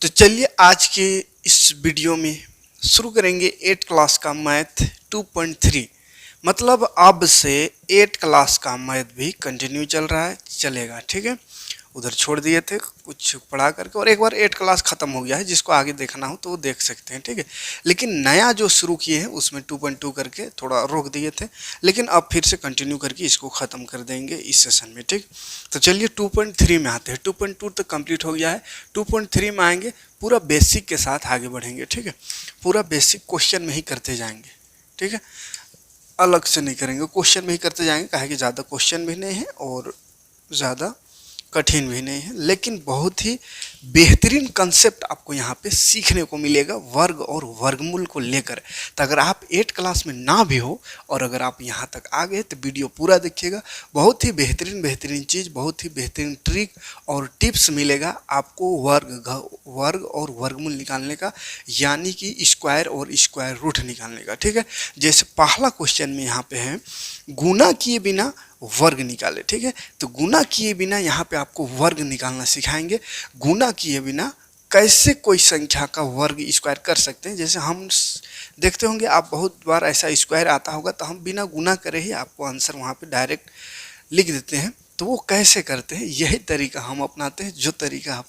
तो चलिए आज के इस वीडियो में शुरू करेंगे 8 क्लास का मैथ 2.3। मतलब अब से 8 क्लास का मैथ भी कंटिन्यू चल रहा है, चलेगा। ठीक है, उधर छोड़ दिए थे कुछ पढ़ा करके, और एक बार 8 क्लास ख़त्म हो गया है। जिसको आगे देखना हो तो वो देख सकते हैं। ठीक है, लेकिन नया जो शुरू किए हैं उसमें 2.2 करके थोड़ा रोक दिए थे, लेकिन अब फिर से कंटिन्यू करके इसको ख़त्म कर देंगे इस सेशन में। ठीक, तो चलिए 2.3 में आते हैं। 2.2 तक कंप्लीट हो गया है, 2.3 में आएंगे, पूरा बेसिक के साथ आगे बढ़ेंगे। ठीक है, पूरा बेसिक क्वेश्चन में ही करते जाएंगे। ठीक है, अलग से नहीं करेंगे, क्वेश्चन में ही करते जाएंगे। काहे कि ज़्यादा क्वेश्चन भी नहीं है और ज़्यादा कठिन भी नहीं है, लेकिन बहुत ही बेहतरीन कंसेप्ट आपको यहाँ पे सीखने को मिलेगा वर्ग और वर्गमूल को लेकर। तो अगर आप 8 क्लास में ना भी हो और अगर आप यहाँ तक आ गए तो वीडियो पूरा देखिएगा। बहुत ही बेहतरीन बेहतरीन चीज़, बहुत ही बेहतरीन ट्रिक और टिप्स मिलेगा आपको वर्ग और वर्गमूल निकालने का, यानी कि स्क्वायर और स्क्वायर रूट निकालने का। ठीक है, जैसे पहला क्वेश्चन में यहाँ पे है गुना किए बिना वर्ग निकाले। ठीक है, तो गुना किए बिना यहाँ पे आपको वर्ग निकालना सिखाएंगे। गुना किए बिना कैसे कोई संख्या का वर्ग स्क्वायर कर सकते हैं। जैसे हम देखते होंगे, आप बहुत बार ऐसा स्क्वायर आता होगा तो हम बिना गुना करे ही आपको आंसर वहाँ पे डायरेक्ट लिख देते हैं। तो वो कैसे करते हैं, यही तरीका हम अपनाते हैं। जो तरीका आप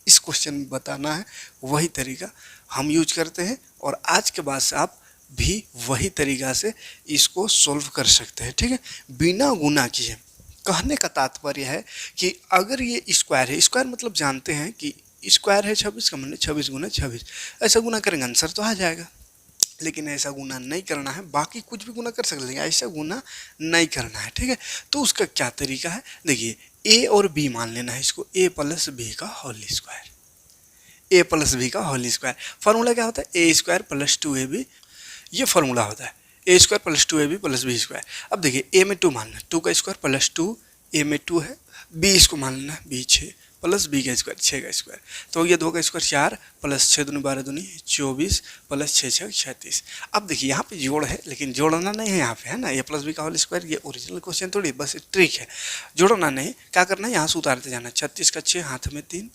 इस क्वेश्चन में बताना है वही तरीका हम यूज करते हैं, और आज के बाद से आप भी वही तरीका से इसको सोल्व कर सकते हैं। ठीक है, बिना गुना किए। कहने का तात्पर्य है कि अगर ये स्क्वायर है, स्क्वायर मतलब जानते हैं कि स्क्वायर है 26 का, मतलब 26 गुना 26, ऐसा गुना करेंगे आंसर तो आ जाएगा। लेकिन ऐसा गुना नहीं करना है, बाकी कुछ भी गुना कर सकते हैं, ऐसा गुना नहीं करना है। ठीक है, तो उसका क्या तरीका है, देखिए ए और बी मान लेना है इसको, ए प्लस बी का होल स्क्वायर। ए प्लस बी का होल स्क्वायर फॉर्मूला क्या होता है, ए स्क्वायर प्लस 2ab, ये फॉर्मूला होता है। A square plus 2ab plus B square. अब देखिए ए में 2 मान लेना, 2 का स्क्वायर प्लस 2, ए में 2 है, बी इसको मान लेना बी 6 प्लस बी का स्क्वायर 6 का स्क्वायर। तो ये 2 का स्क्वायर 4 प्लस 6 दूनी 12 दूनी 24 प्लस 6 6 36। अब देखिए यहाँ पे जोड़ है, लेकिन जोड़ना नहीं है यहाँ पे, है ना। ए प्लस बी का होल स्क्वायर ये ओरिजिनल क्वेश्चन थोड़ी, बस ट्रिक है। जोड़ना नहीं, क्या करना है, यहाँ से उतारते जाना। 36 का 6 हाथ में 3,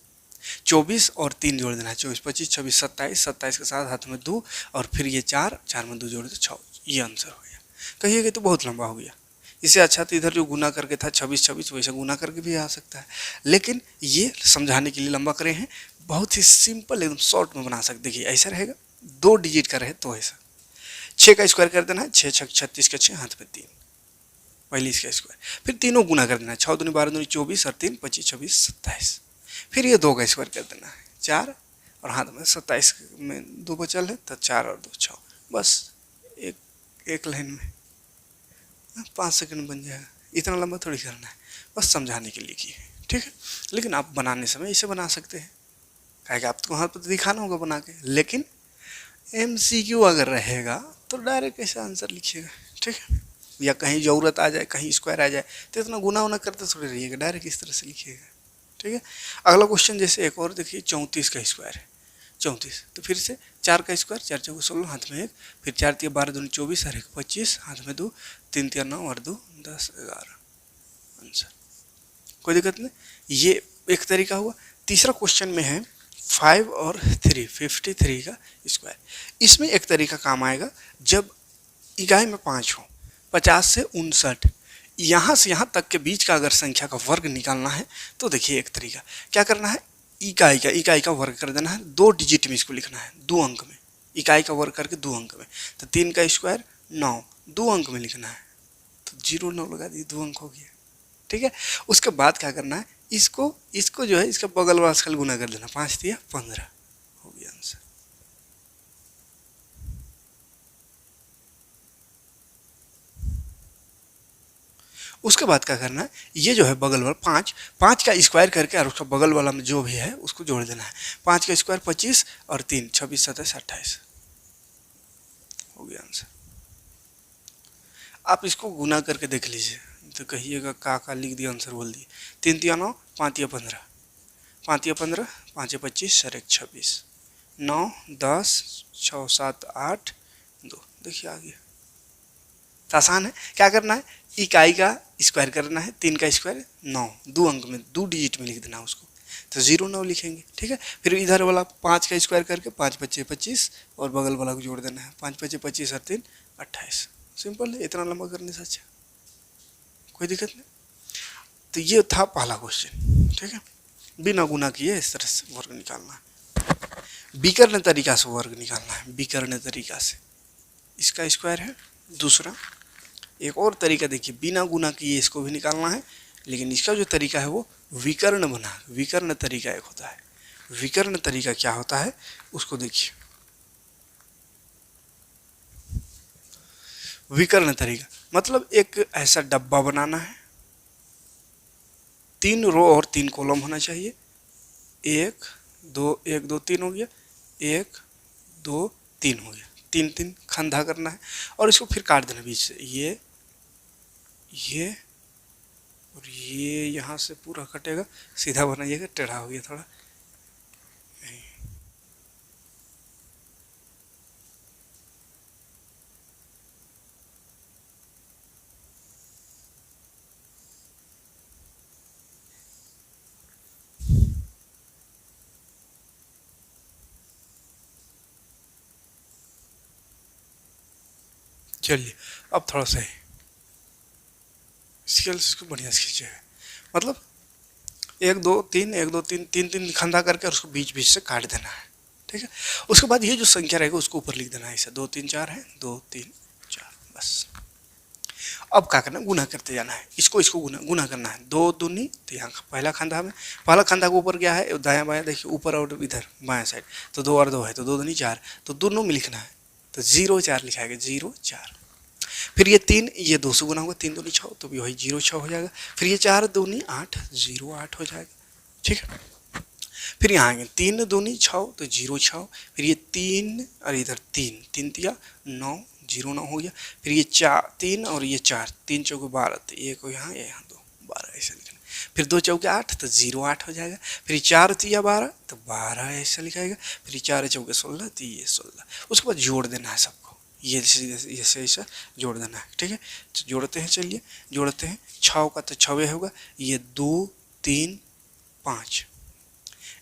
24 और 3 जोड़ देना है, 24 25 26 27, 27 के साथ हाथ में 2, और फिर ये 4 4 में 2 जोड़ दे 6। ये आंसर हो गया। कहिएगा तो बहुत लंबा हो गया, इससे अच्छा तो इधर जो गुना करके था 26 26 वैसे गुना करके भी आ सकता है, लेकिन ये समझाने के लिए लंबा करे हैं। बहुत ही सिंपल एकदम शॉर्ट में बना सकते। देखिए ऐसा रहेगा, 2 डिजिट का रहे तो ऐसा 6 का स्क्वायर कर देना है, 6 6 36 का 6 हाथ में 3, पहले इसका स्क्वायर, फिर तीनों गुना कर देना है, 6 दूनी 12 दूनी 24 और 3 25 26 27। फिर ये 2 का स्क्वायर कर देना है 4, और हाथ में 27 में 2 बचल है तो 4 और 2 6। बस एक लाइन में 5 सेकंड बन जाएगा। इतना लंबा थोड़ी करना है, बस समझाने के लिए की है। ठीक है, लेकिन आप बनाने समय इसे बना सकते हैं, क्या आपको वहाँ पर दिखाना होगा बना के, लेकिन MCQ अगर रहेगा तो डायरेक्ट ऐसा आंसर लिखिएगा। ठीक है, या कहीं ज़रूरत आ जाए, कहीं स्क्वायर आ जाए तो इतना गुना वुना करते थोड़ी रहिएगा, डायरेक्ट इस तरह से लिखिएगा। ठीक है, अगला क्वेश्चन जैसे एक और देखिए, 34 का स्क्वायर है 34, तो फिर से 4 का स्क्वायर 4 चौको 16 हाथ में 1, फिर 4 3 12 दूनी 24 और 1 25 हाथ में 2, 3 3 9 और 2 10 11 आंसर। कोई दिक्कत नहीं, ये एक तरीका हुआ। तीसरा क्वेश्चन में है 5 और 3 53 का स्क्वायर। इसमें एक तरीका काम आएगा, जब इकाई में 5 हो, 50 से 59, यहाँ से यहाँ तक के बीच का अगर संख्या का वर्ग निकालना है तो देखिए एक तरीका क्या करना है, इकाई का वर्ग कर देना है, 2 डिजिट में इसको लिखना है, 2 अंक में, इकाई का वर्ग करके 2 अंक में। तो 3 का स्क्वायर 9, 2 अंक में लिखना है, तो 0 9 लगा दिए, 2 अंक हो गया। ठीक है, उसके बाद क्या करना है, इसको जो है इसका बगल वाला स्केल गुना कर देना, 5 दिया 15 हो गया आंसर। उसके बाद क्या करना है, ये जो है बगल वाला 5 का स्क्वायर करके और उसका बगल वाला में जो भी है उसको जोड़ देना है। 5 का स्क्वायर 25 और 3 26 27 28 हो गया आंसर। आप इसको गुना करके देख लीजिए तो कहिएगा का लिख दिया आंसर बोल दिए। 3 3 9 5 15, 5 15 5 25 और 1 26, 9 10 6 7 8 2, देखिए आ गया। तो आसान है, क्या करना है, इकाई का स्क्वायर करना है, 3 का स्क्वायर 9, 2 अंक में 2 डिजिट में लिख देना उसको, तो 0 9 लिखेंगे, ठीक है। फिर इधर वाला 5 का स्क्वायर करके 5 5 25 और बगल वाला को जोड़ देना है, 5 5 25 और 3 28। सिंपल है, इतना लंबा करने से अच्छा, कोई दिक्कत नहीं। तो ये था पहला क्वेश्चन, ठीक है। बिना गुना किए इस तरह से वर्ग निकालना है, विकर्ण तरीका से वर्ग निकालना है, विकर्ण तरीका से। इसका स्क्वायर है दूसरा। एक और तरीका देखिए, बिना गुना किए इसको भी निकालना है, लेकिन इसका जो तरीका है वो विकर्ण बना, विकर्ण तरीका एक होता है। विकर्ण तरीका क्या होता है उसको देखिए। विकर्ण तरीका मतलब एक ऐसा डब्बा बनाना है, 3 रो और 3 कॉलम होना चाहिए। 1 2 1 2 3 हो गया, 1 2 3 हो गया, 3 3 खंधा करना है और इसको फिर काट देना बीच से। ये और ये यहाँ से पूरा कटेगा, सीधा बनाइएगा, टेढ़ा हो गया थोड़ा। चलिए अब थोड़ा सा स्केल इसको बढ़िया से खींचेगा, मतलब 1 2 3 1 2 3 3 3 खंधा करके उसको बीच बीच से काट देना है, ठीक है। उसके बाद ये जो संख्या रहेगा उसको ऊपर लिख देना है, ऐसा 2 3 4 है, 2 3 4 बस। अब क्या करना, गुना करते जाना है, इसको गुना करना है। 2 दूनी तो यहाँ पहला खंधा में, पहला खंधा के ऊपर क्या है, दायां बायां देखिए, ऊपर और इधर बायां साइड, तो 2 और 2 है तो 2 दूनी 4, तो दोनों में लिखना है, तो 0 4 लिखाएगा, 0 4। फिर ये 3, ये 2 से गुना होगा, 3 दूनी 6 तो भी वही 0 6 हो जाएगा। फिर ये 4 दूनी 8, 0 8 हो जाएगा, ठीक है। फिर यहाँ आएंगे 3 दूनी 6 तो 0 6, फिर ये 3 और इधर 3 3 तिया 9 0 9 हो गया। फिर ये 4 3 और ये 4 3 चौके 12 तो 1 को यहाँ 2 12 ऐसा लिखना। फिर 2 चौके 8 तो 0 8 हो जाएगा। फिर 4 तिया 12 तो 12 ऐसा लिखाएगा। फिर 4 चौके 16 तो ये 16। उसके बाद जोड़ देना है सबको, ये ऐसा जोड़ देना है, ठीक है। तो जोड़ते हैं, चलिए जोड़ते हैं। 6 का तो 6 होगा, ये 2 3 5,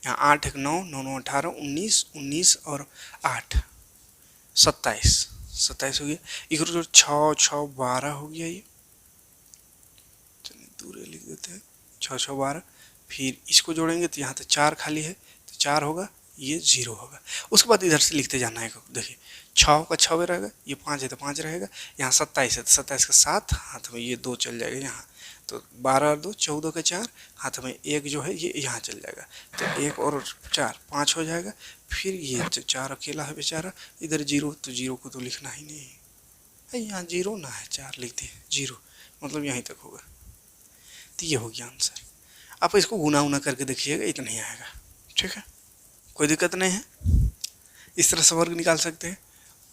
यहाँ 8 1 9 9 9 18 19 19 और 8 27 27 हो गया। इधर जो 6 6 12 हो गया, ये चलिए दूर लिख देते हैं, 6 6 12। फिर इसको जोड़ेंगे तो यहाँ तो 4 खाली है तो 4 होगा, ये 0 होगा। उसके बाद इधर से लिखते जाना है, देखिए 6 का 6 रहेगा, ये 5 है तो 5 रहेगा, यहाँ 27 है तो 27 का 7 हाथ में, ये 2 चल जाएगा यहाँ, तो 12 और 2 14 का 4 हाथ में, 1 जो है ये यहाँ चल जाएगा, तो 1 और 4 5 हो जाएगा। फिर ये 4 अकेला है बेचारा, इधर 0 तो 0 को तो लिखना ही नहीं है, यहाँ 0 ना है, 4 लिख दिए, 0 मतलब यहीं तक होगा। तो ये हो गया आंसर। आप इसको गुना उना करके देखिएगा, इतना ही आएगा, ठीक है, कोई दिक्कत नहीं है। इस तरह से वर्ग निकाल सकते हैं।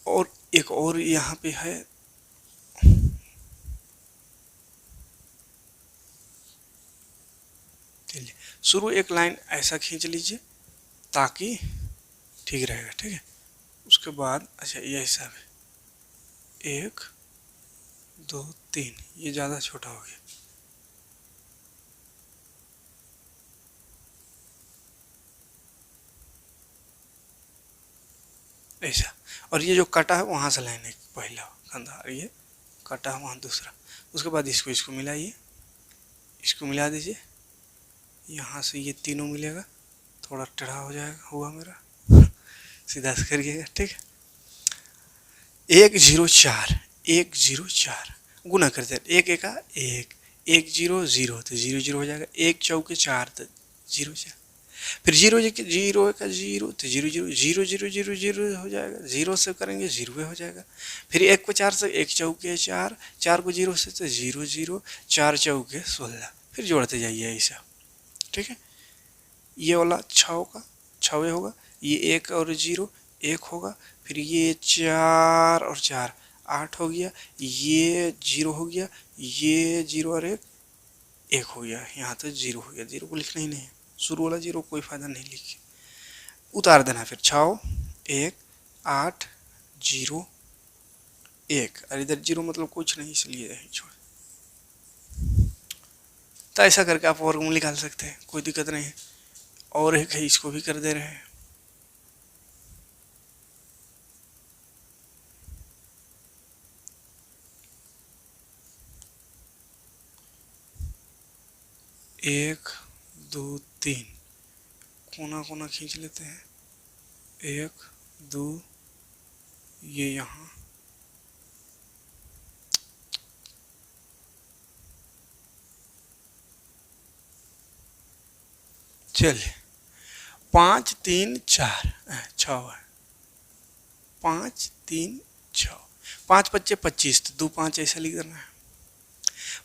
और एक और यहाँ पे है, चलिए शुरू एक लाइन ऐसा खींच लीजिए ताकि ठीक रहेगा, ठीक है। उसके बाद अच्छा ये हिसाब है 1 2 3, ये ज़्यादा छोटा हो गया, ऐसा। और ये जो कटा है वहाँ से लाइन एक पहला कंधा, और ये कटा है वहाँ दूसरा। उसके बाद इसको मिलाइए, इसको मिला दीजिए, यहाँ से ये तीनों मिलेगा, थोड़ा टेढ़ा हो जाएगा, हुआ मेरा सीधा से करिएगा, ठीक है। 1 0 4 1 0 4 गुना करते हैं, 1 1 1 1 0 0 तो 0 0 हो जाएगा, 1 चौके 4 तो 0 4, फिर 0 0 का 0 तो 0 0 0 0 0 0 हो जाएगा, 0 से करेंगे 0 हो जाएगा। फिर 1 को 4 से 1 चौके 4, 4 को 0 से तो 0 0, 4 चौके 16, फिर जोड़ते जाइए ऐसा, ठीक है। ये वाला 6 का 6 होगा, ये 1 और 0 1 होगा, फिर ये 4 और 4 8 हो गया, ये 0 हो गया, ये 0 और 1 1 हो गया, यहाँ तो 0 हो गया, 0 को लिखना ही नहीं है, शुरू वाला 0 कोई फायदा नहीं, लिखिए उतार देना। फिर 6 1 8 0 1, और इधर 0 मतलब कुछ नहीं, इसलिए छोड़। तो ऐसा करके आप वर्गमूल निकाल सकते हैं, कोई दिक्कत नहीं है। और एक है, इसको भी कर दे रहे हैं। एक, दो, तीन, कोना कोना खींच लेते हैं। एक, दो, ये यहाँ, चलिए 5, 3, 4, 6 है। 5, 3, 6, 5 पच्चे 25, तो 2 5 ऐसा लिख देना है।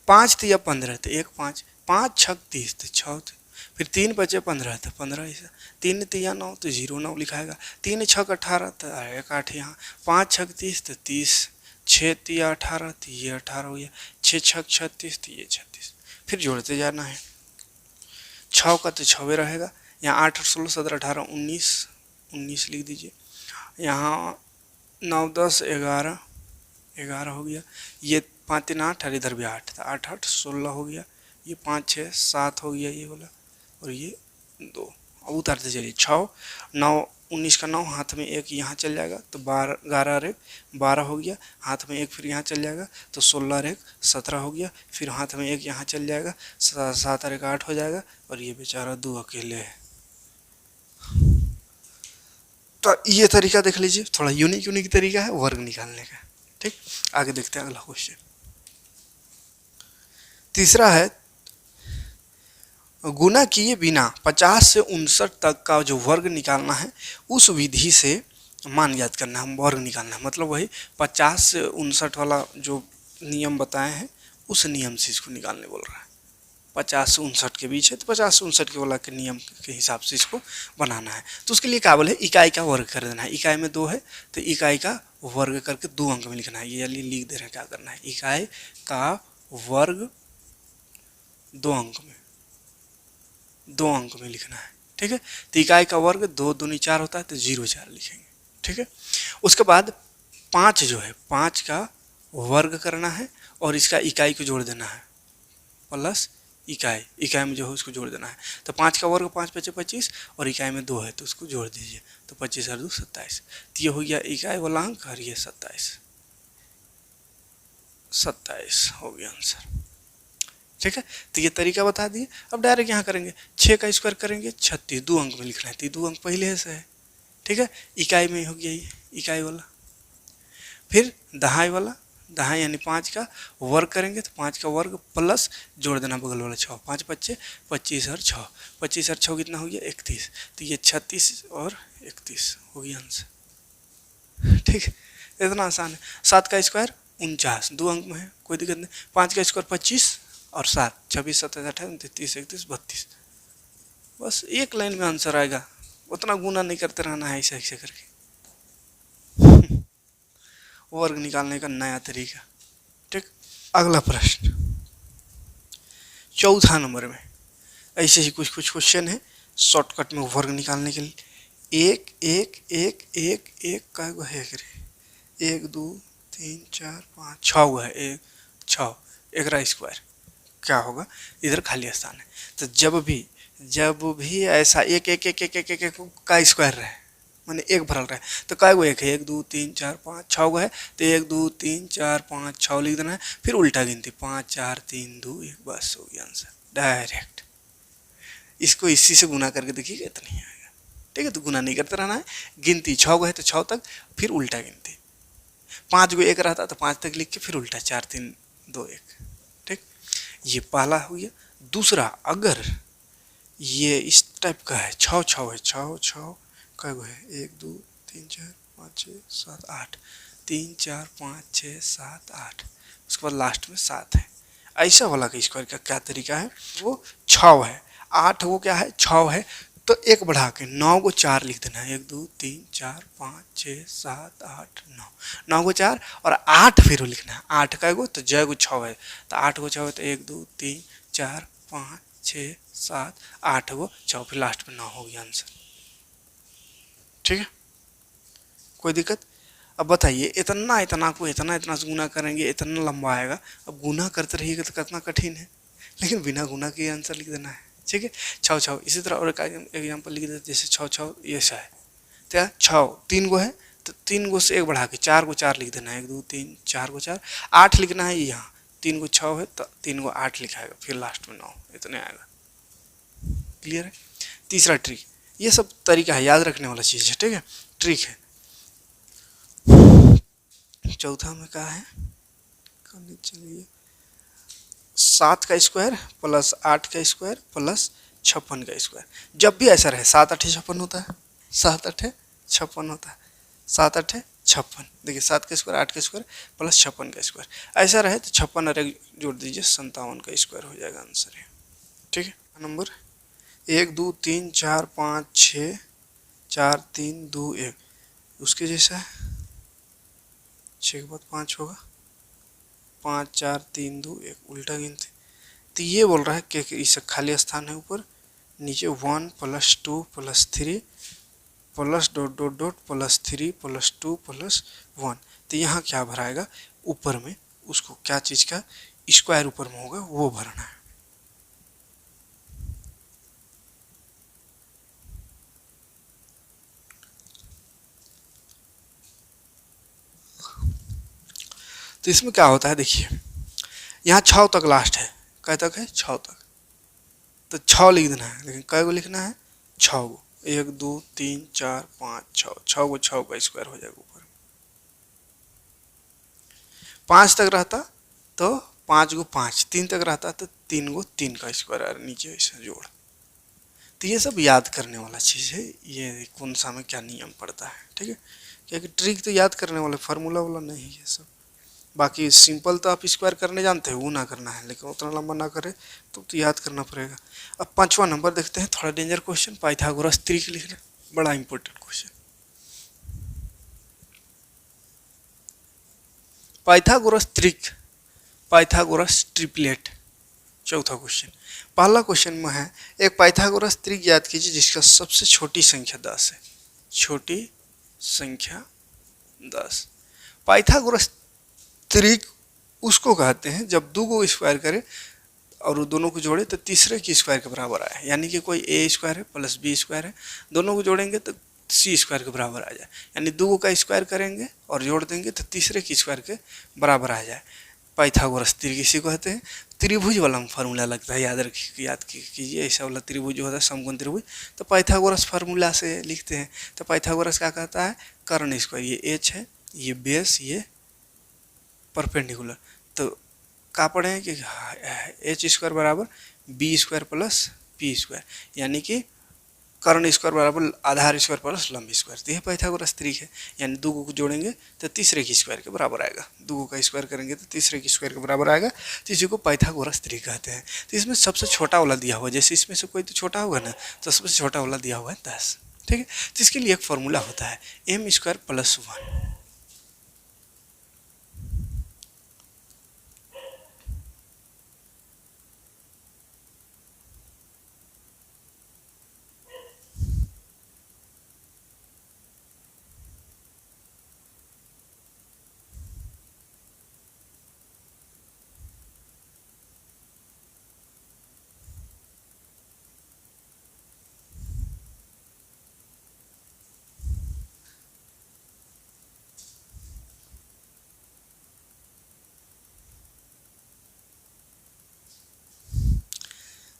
5 तिया 15, तो 1 5, 5 छक 30, तो 6, फिर 3 बचे 15, तो 15 ऐसा। 3 तिया 9, तो 0 9 लिखाएगा। 3 छक 18, तो 1 8 यहाँ। 5 छक 30, तो 30। 6 तिया 18, तो ये 18 हो गया। 6 छक 36, तो ये 36। फिर जोड़ते जाना है। 6 का तो 6 रहेगा। यहाँ 8 और 16 17 18 19, 19 लिख दीजिए। यहाँ 9 10 11, 11 हो गया। ये 5 3 8, और इधर भी 8, तो 8 8 16 हो गया। ये 5 6 7 हो गया ये वाला, और ये 2। अब उतारते चलिए। 6 9 19 का 9, हाथ में 1 यहाँ चल जाएगा, तो 12 11 और 1 12 हो गया। हाथ में 1 फिर यहाँ चल जाएगा, तो 16 और 1 17 हो गया। फिर हाथ में 1 यहाँ चल जाएगा, 7 और 1 8 हो जाएगा। और ये बेचारा 2 अकेले है। तो ये तरीका देख लीजिए, थोड़ा यूनिक तरीका है वर्ग निकालने का। ठीक, आगे देखते हैं अगला क्वेश्चन। तीसरा है, गुना किए बिना 50 से 59 तक का जो वर्ग निकालना है, उस विधि से मान ज्ञात करना है। हम वर्ग निकालना है मतलब वही 50 से 59 वाला जो नियम बताए हैं, उस नियम से इसको निकालने बोल रहा है। 50 से 59 के बीच है, तो 50 से 59 के वाला के नियम के हिसाब से इसको बनाना है। तो उसके लिए क्या बोले, इकाई का वर्ग कर देना है। इकाई में 2 है, तो इकाई का वर्ग करके 2 अंक में लिखना है। ये लिख दे रहे हैं क्या करना है, इकाई का वर्ग 2 अंक में, 2 अंक में लिखना है। ठीक है, तो इकाई का वर्ग 2 दूनी 4 होता है, तो 0 4 लिखेंगे। ठीक है, उसके बाद 5 जो है, 5 का वर्ग करना है और इसका इकाई को जोड़ देना है, प्लस इकाई, इकाई में जो है उसको जोड़ देना है। तो 5 का वर्ग 5 5 25, और इकाई में 2 है, तो उसको जोड़ दीजिए, तो 25 और 2 27। तो ये हो गया इकाई वाला अंक, और ये 27 हो गया आंसर। ठीक है, तो ये तरीका बता दिए। अब डायरेक्ट यहाँ करेंगे, 6 का स्क्वायर करेंगे 36, 2 अंक में लिखना है, तो 2 अंक पहले से है। ठीक है, इकाई में हो गया ये इकाई वाला। फिर दहाई वाला, दहाई यानी 5 का वर्ग करेंगे, तो 5 का वर्ग प्लस जोड़ देना बगल वाला 6, 5 बच्चे 25 और 6, 25 और 6 कितना हो गया 31। तो ये 36 और 31 हो गया आंसर। ठीक है, इतना आसान है। 7 का स्क्वायर 49, 2 अंक में है, कोई दिक्कत नहीं। 5 का स्क्वायर 25 और 7, 26 27 28 29 31 32। बस एक लाइन में आंसर आएगा, उतना गुना नहीं करते रहना है ऐसे ऐसे करके। वर्ग निकालने का नया तरीका। ठीक, अगला प्रश्न 14 नंबर में ऐसे ही कुछ क्वेश्चन है शॉर्टकट में वर्ग निकालने के लिए। 1 1 1 1 1 का है, 1 2 3 4 5 6 है, 1 6 1 स्क्वायर क्या होगा, इधर खाली स्थान है। तो जब भी ऐसा 1 1 1 1 1 1 का स्क्वायर रहे, माने 1 भरल रहे, तो काय गो 1 है, 1 2 3 4 5 6 गो है, तो 1 2 3 4 5 6 लिख देना है। फिर उल्टा गिनती 5 4 3 2 1, बस हो गया आंसर डायरेक्ट। इसको इसी से गुना करके देखिएगा, इतना ही आएगा। ठीक है, तो गुना नहीं करते रहना है, गिनती 6 गो है तो 6 तक, फिर उल्टा गिनती। 5 गो 1 रहता तो 5 तक लिख के फिर उल्टा 4 3 2 1। ठीक, ये पहला हो गया। दूसरा, अगर ये इस टाइप का है, 6 6 है, 6 6 का है, 1 2 3 4 5 6 7 8, 3 4 5 6 7 8, उसके बाद लास्ट में 7 है। ऐसा वाला का स्क्वायर का क्या तरीका है, वो 6 है, 8 वो क्या है 6 है, तो 1 बढ़ा के 9 को 4 लिख देना है, 1 2 3 4 5 6 7 8 9, 9 को 4 और 8 फिर लिखना है। 8 का गो तो जय गो 6 है, तो 8 को 6 है, तो 1 2 3 4 5 6 7 8 गो 6, फिर लास्ट में 9 हो गया आंसर। ठीक है, कोई दिक्कत। अब बताइए, इतना को इतना से गुना करेंगे, इतना लंबा आएगा। अब गुना करते रहिएगा तो कितना कठिन है, लेकिन बिना गुना के आंसर लिख देना है। ठीक है, छः छः। इसी तरह और एक एग्जाम्पल लिख देते, जैसे छः छः ये ऐसा है, क्या छः तीन गो है तो तीन गो से एक बढ़ा के चार को चार लिख देना है, एक दो तीन चार को चार, आठ लिखना है। यहाँ तीन को छः है तो तीन को आठ लिखाएगा, फिर लास्ट में 9, इतने आएगा। क्लियर है। तीसरा ट्रिक, ये सब तरीका है, याद रखने वाला चीज़ है, ठीक है, ट्रिक है। चौथा में क्या है, चलिए 7 का स्क्वायर प्लस 8 का स्क्वायर प्लस 56 का स्क्वायर। जब भी ऐसा रहे 7 8 56 होता है, 7 8 56 होता है, 7 8 56। देखिए 7 का स्क्वायर 8 का स्क्वायर प्लस 56 का स्क्वायर ऐसा रहे तो 56 और एक जोड़ दीजिए, 57 का स्क्वायर हो जाएगा आंसर है। ठीक है, नंबर 1 2 3 4 5 6 4 3 2 1 उसके जैसा है, 6 के बाद 5 होगा, 5 4 3 2 1 उल्टा गिनते। तो ये बोल रहा है कि इस खाली स्थान है ऊपर, नीचे 1 plus 2 plus 3 plus dot dot dot plus 3 plus 2 plus 1। तो यहाँ क्या भराएगा, ऊपर में उसको क्या चीज़ का स्क्वायर ऊपर में होगा वो भरना है। तो इसमें क्या होता है, देखिए यहाँ 6 तक लास्ट है, कै तक है 6 तक, तो 6 लिख देना है, लेकिन कै गो लिखना है 6 गो, 1 2 3 4 5 6, 6 गो 6 का स्क्वायर हो जाएगा ऊपर। 5 तक रहता तो 5 गो 5, 3 तक रहता तो 3 गो 3 का स्क्वायर और नीचे ऐसा जोड़। तो ये सब याद करने वाला चीज़ है, ये कौन सा में क्या नियम पड़ता है, ठीक है, क्योंकि ट्रिक तो याद करने वाला, फार्मूला वाला नहीं है सब। बाकी सिंपल तो आप स्क्वायर करने जानते हैं, वो ना करना है, लेकिन उतना लंबा ना करे तो याद करना पड़ेगा। अब 5वां नंबर देखते हैं, थोड़ा डेंजर क्वेश्चन, पाइथागोरस त्रिक लिखना, बड़ा इंपॉर्टेंट क्वेश्चन। पाइथागोरस त्रिक, पाइथागोरस ट्रिपलेट। चौथा क्वेश्चन, पहला क्वेश्चन में है एक पाइथागोरस त्रिक याद कीजिए जिसका सबसे छोटी संख्या 10 है, छोटी संख्या 10। पाइथागोरस त्रिक उसको कहते हैं जब दो को स्क्वायर करे और दोनों को जोड़े तो तीसरे की स्क्वायर के बराबर आए, यानी कि कोई ए स्क्वायर है प्लस बी स्क्वायर है, दोनों को जोड़ेंगे तो सी स्क्वायर के बराबर आ जाए, यानी दो का स्क्वायर करेंगे और जोड़ देंगे तो तीसरे की स्क्वायर के बराबर आ जाए। पाइथागोरस त्रिक इसी को कहते हैं। त्रिभुज वाला फार्मूला लगता है, याद रखिए, याद कीजिए, ऐसा वाला त्रिभुज जो होता है समकोण त्रिभुज, तो पाइथागोरस फार्मूला से लिखते हैं। तो पाइथागोरस क्या कहता है, कर्ण स्क्वायर, ये एच है, ये बेस, ये परपेंडिकुलर, तो क्या पढ़े हैं कि एच स्क्वायर बराबर B square plus P square, यानी कि कर्ण स्क्वायर बराबर आधार स्क्वायर प्लस लंब स्क्वायर। तो यह पाइथागोरस त्रिक है, यानी दो को जोड़ेंगे तो तीसरे की स्क्वायर के बराबर आएगा, दो का स्क्वायर करेंगे तो तीसरे की स्क्वायर के बराबर आएगा, तो इसी को पाइथागोरस त्रिक कहते हैं। तो इसमें सबसे छोटा वाला दिया हुआ है, जैसे इसमें से कोई तो छोटा होगा ना, तो सबसे छोटा वाला दिया हुआ है 10, ठीक है। तो इसके लिए एक फॉर्मूला होता है एम स्क्वायर प्लस 1।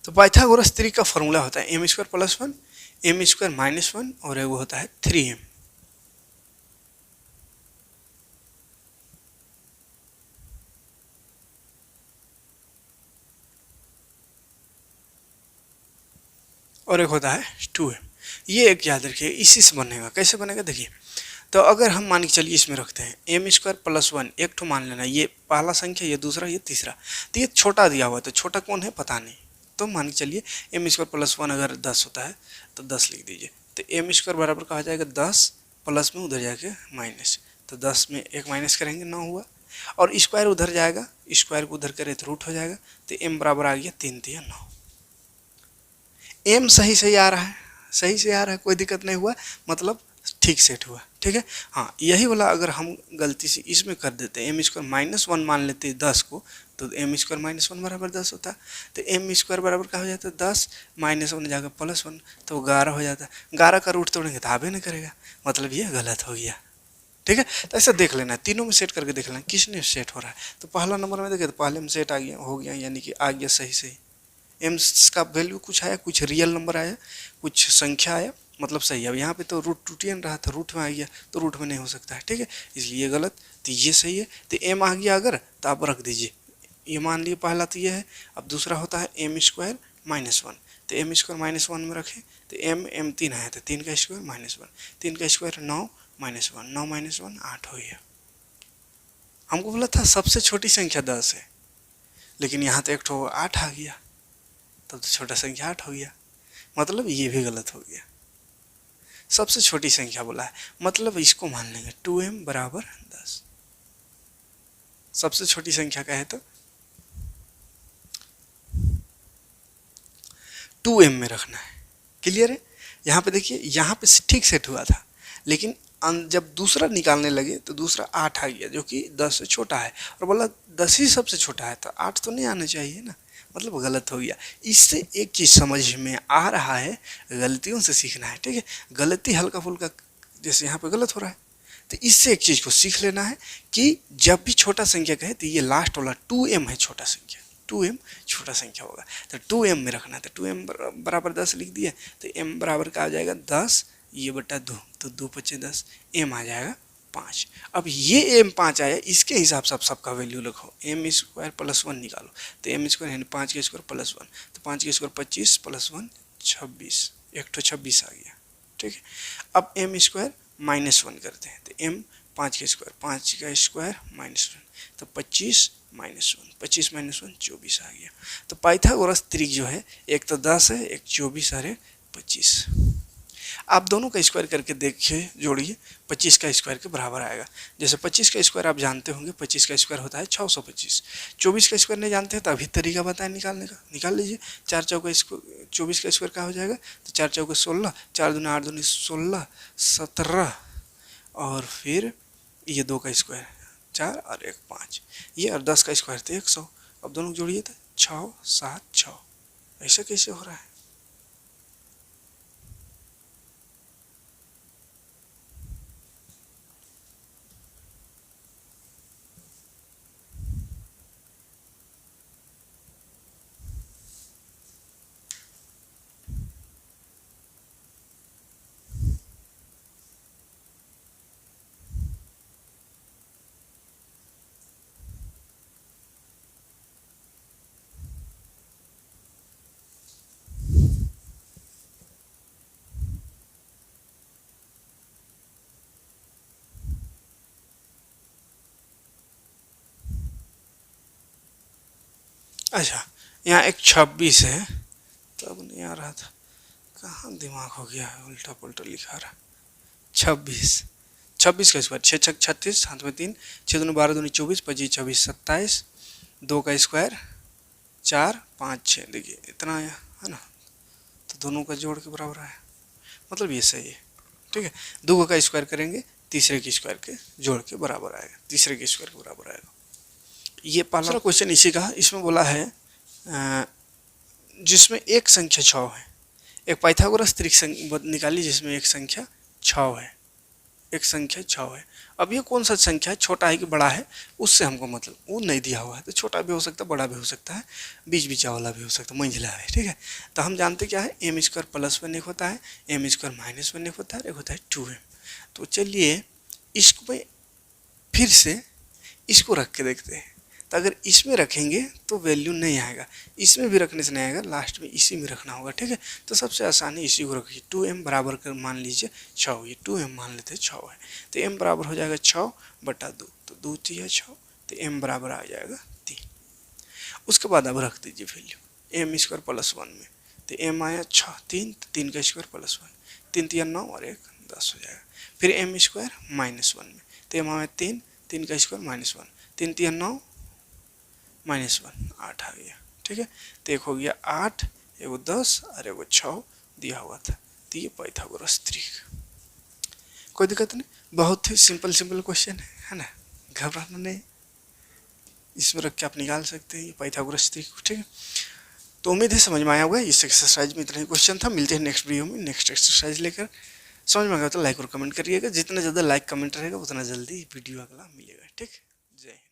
तो पाइथागोरस त्रिक का फॉर्मूला होता है M square plus 1, M square minus 1 और वो होता है 3m। और एक होता है 2m। ये एक याद रखिए, इसी से बनेगा। कैसे बनेगा देखिए, तो अगर हम मान के चलिए इसमें रखते हैं एम स्क्वायर प्लस 1, एक ठो मान लेना, ये पहला संख्या, ये दूसरा, ये तीसरा, तो ये छोटा दिया हुआ है, तो छोटा कौन है पता नहीं, तो मान के चलिए एम स्क्वायर प्लस 1 अगर 10 होता है तो 10 लिख दीजिए, तो एम स्क्वायर बराबर कहा जाएगा 10 प्लस में उधर जाके माइनस, तो 10 में एक माइनस करेंगे 9 हुआ, और स्क्वायर उधर जाएगा, स्क्वायर को उधर करें तो रूट हो जाएगा, तो एम बराबर आ गया 3 3 9। एम सही सही आ रहा है, सही से आ रहा है, कोई दिक्कत नहीं हुआ, मतलब ठीक सेट हुआ, ठीक है। हाँ, यही वाला अगर हम गलती से इसमें कर देते एम स्क्वायर माइनस वन मान लेते 10 को, तो एम स्क्वायर माइनस वन बराबर 10 होता। तो एम स्क्वायर बराबर क्या हो जाता है 10, माइनस वन जाकर प्लस वन, तो 11 हो जाता है। 11 का रूट तोड़ेंगे तो आबे नहीं करेगा, मतलब ये गलत हो गया, ठीक है। तो ऐसा देख लेना है, तीनों में सेट करके देख लेना किसने सेट हो रहा है। तो पहला नंबर में देखे तो पहले में सेट आ गया, हो गया, यानी कि आ गया सही सही। एम का वैल्यू कुछ आया, कुछ रियल नंबर आया, कुछ संख्या आया, मतलब सही है। अब यहाँ पे तो रूट टूटियन रहा था, रूट में आ गया, तो रूट में नहीं हो सकता है, ठीक है, इसलिए गलत। तो ये सही है। तो एम आ गया अगर, तो आप रख दीजिए, ये मान लिए पहला तो ये है। अब दूसरा होता है एम स्क्वायर माइनस वन, तो एम स्क्वायर माइनस वन में रखें, तो एम एम तीन है, तो तीन का स्क्वायर माइनस वन, तीन का square 9 minus one, 9 minus one 8 हो गया। हमको बोला था सबसे छोटी संख्या 10 है, लेकिन यहाँ तो एक ठो 8 आ गया, तब तो छोटा संख्या 8 हो गया, मतलब ये भी गलत हो गया। सबसे छोटी संख्या बोला है, मतलब इसको मान लेंगे 2m बराबर 10। सबसे छोटी संख्या का है तो 2m में रखना है, क्लियर है। यहाँ पे देखिए, यहाँ पे ठीक सेट हुआ था, लेकिन जब दूसरा निकालने लगे तो दूसरा 8 आ गया, जो कि 10 से छोटा है, और बोला 10 ही सबसे छोटा है, तो 8 तो नहीं आना चाहिए ना, मतलब गलत हो गया। इससे एक चीज़ समझ में आ रहा है, गलतियों से सीखना है, ठीक है। गलती हल्का फुल्का, जैसे यहाँ पे गलत हो रहा है, तो इससे एक चीज़ को सीख लेना है कि जब भी छोटा संख्या कहे तो ये लास्ट वाला 2m है छोटा संख्या, 2m छोटा संख्या होगा, तो 2m में रखना है। तो 2m बराबर 10 लिख दिया, तो m बराबर का आ जाएगा 10, ये बटा 2, तो 2 पचे 10, m आ जाएगा 5। अब ये m 5 आया, इसके हिसाब से आप सबका वैल्यू लिखो, एम स्क्वायर प्लस वन निकालो, तो एम स्क्वायर यानी 5 का स्क्वायर प्लस वन, तो 5 का स्क्वायर 25 प्लस वन 26, एक तो 26 आ गया, ठीक है। अब एम स्क्वायर माइनस वन करते हैं, तो एम 5 का स्क्वायर, 5 का स्क्वायर माइनस वन, तो 25 माइनस वन, 25 माइनस वन 24 आ गया। तो पाइथागोरस त्रिक जो है, एक तो 10 है, एक 24 और एक 25। आप दोनों का स्क्वायर करके देखिए, जोड़िए, 25 का स्क्वायर के बराबर आएगा। जैसे 25 का स्क्वायर आप जानते होंगे, 25 का स्क्वायर होता है 625। 24 का स्क्वायर नहीं जानते हैं तो अभी तरीका बताएं निकालने का, निकाल लीजिए। 4 चौका 24 का स्क्वायर क्या हो जाएगा, तो 4 चौका 16, 4 दूनी 8 दूनी 16, 17, और फिर ये 2 का स्क्वायर 4 और 1 5, ये और 10 का स्क्वायर तो 100। अब दोनों जोड़िए तो 6 7 6, ऐसा कैसे हो रहा है। अच्छा, यहाँ एक 26 है, तब नहीं आ रहा था, कहाँ दिमाग हो गया है, उल्टा पुल्टा लिखा रहा। 26, 26 का स्क्वायर 6 छक 36, हाथ में 3, 6 दूनी 12 दूनी 24, 25 26 27, 2 का स्क्वायर 4 5 6, देखिए इतना आया है ना, तो दोनों का जोड़ के बराबर आया, मतलब ये सही है, ठीक है। 2 का स्क्वायर करेंगे, तीसरे के स्क्वायर के जोड़ के बराबर आएगा, तीसरे के स्क्वायर के बराबर आएगा। ये पहला क्वेश्चन इसी का, इसमें बोला है जिसमें एक संख्या 6 है, एक पाइथागोरस त्रिक निकाली जिसमें एक संख्या 6 है, एक संख्या 6 है। अब ये कौन सा संख्या है, छोटा है कि बड़ा है, उससे हमको मतलब वो नहीं दिया हुआ है, तो छोटा भी हो सकता है, बड़ा भी हो सकता है, बीच बीचा वाला भी हो सकता है, मंझला है, ठीक है। तो हम जानते क्या है, एम स्क्वायर प्लस वन एक होता है, एम स्क्वायर माइनस वन एक होता है, एक होता है 2m। तो चलिए इसको फिर से इसको रख के देखते हैं। तो अगर इसमें रखेंगे तो वैल्यू नहीं आएगा, इसमें भी रखने से नहीं आएगा, लास्ट में इसी में रखना होगा, ठीक है। तो सबसे आसान है इसी को रखिए, 2m बराबर कर मान लीजिए 6, ये 2m मान लेते हैं 6 है, तो m बराबर हो जाएगा 6 बटा 2, तो 2 3 6, तो m बराबर आ जाएगा 3। उसके बाद अब रख दीजिए value M square plus one में, तो m आया 6 3, तो 3 का स्क्वायर प्लस वन, 3 3 9 और 1 10 हो जाएगा। फिर एम स्क्वायर माइनस वन में, तो m आया 3, 3 का square minus one, 3 3 9 minus one 8 आ गया, ठीक है। तो एक हो गया 8, एगो 10 और एगो 6 दिया हुआ था, तो ये पाइथागोरस त्रिक। कोई दिक्कत नहीं, बहुत ही सिंपल सिंपल क्वेश्चन है ना, घबराना नहीं, इसमें रख के आप निकाल सकते हैं, ये पाइथागोरस थ्योरम, ठीक है। तो उम्मीद है समझ में आया होगा। इस एक्सरसाइज में इतना ही क्वेश्चन था। मिलते हैं नेक्स्ट वीडियो में नेक्स्ट एक्सरसाइज लेकर। समझ में आ गया तो लाइक और कमेंट करिएगा, जितना ज़्यादा लाइक कमेंट रहेगा उतना जल्दी वीडियो अगला मिलेगा, ठीक। जय हिंद।